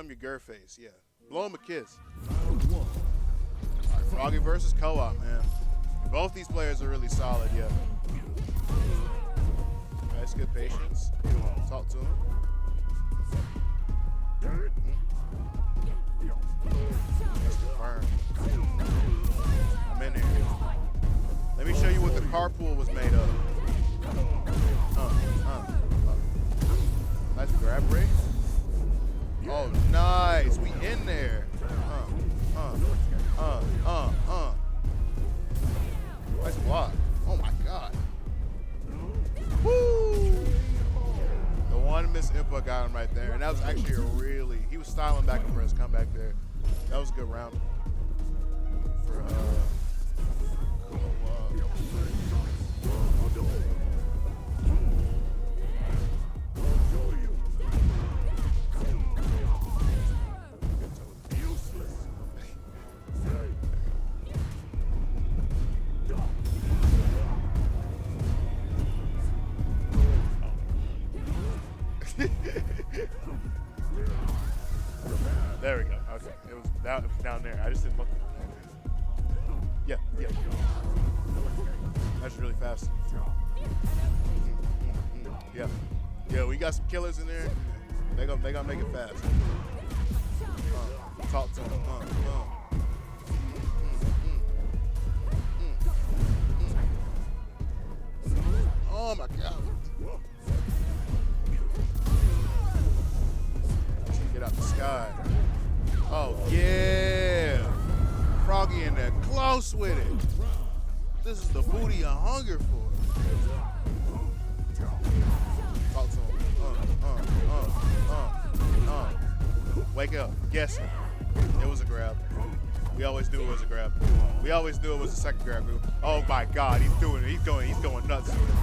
him your girl face. Yeah. Blow him a kiss. All right, Froggy versus co-op, man. Both these players are really solid, yeah. Nice, good patience. Talk to him. That's confirmed. I'm in there. Let me show you what the carpool was made of. Nice grab break. Oh, nice. We in there. Nice block. Oh my God. Woo! The one missed input got him right there, and that was actually a really. He was styling back and for his comeback there. That was a good round for There we go. Okay, it was down there. I just didn't look down there. Yeah. That's really fast. Yeah, we got some killers in there. They gonna make it fast. Talk to them. Oh my God. Get out the sky. Oh yeah. Froggy in there close with it. This is the booty I hunger for. Talk to him. Wake up. Guess it. It was a grab. We always knew it was a grab. We always knew it was a second grab move. Oh my God, he's doing it. He's going nuts with it.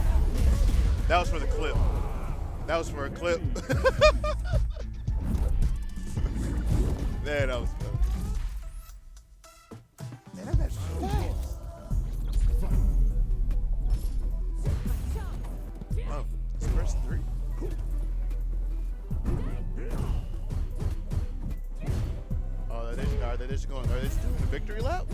That was for the clip. That was for a clip. Man, that was good. Man, that match was fast. Oh, it's the first three. Oh, are they just doing the victory lap?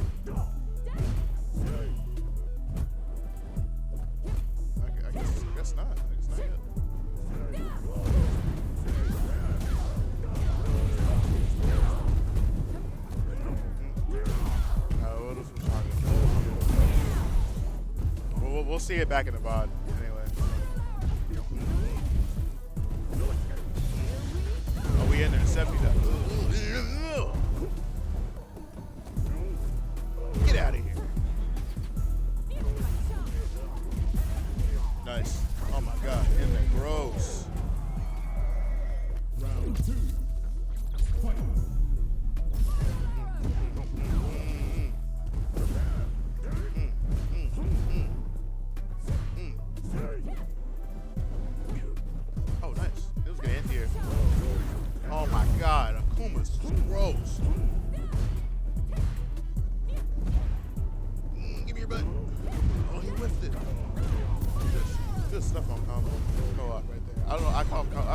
I guess not. I guess not yet. We'll see it back in the VOD anyway. Oh, we in there. 70. Get out of here. Nice. Oh my God. In there. Gross. Round 2. Fight. Oh, nice. It was gonna end here. Oh my God, Akuma's gross. Give me your butt. Oh, he whiffed it. Good stuff on combo. Co-op right there. I don't know. I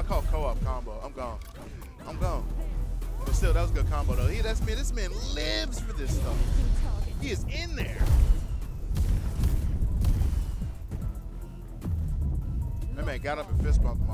call co-op combo. I'm gone. But still, that was a good combo though. This man lives for this stuff. He is in there. That man got up and fist bumped him.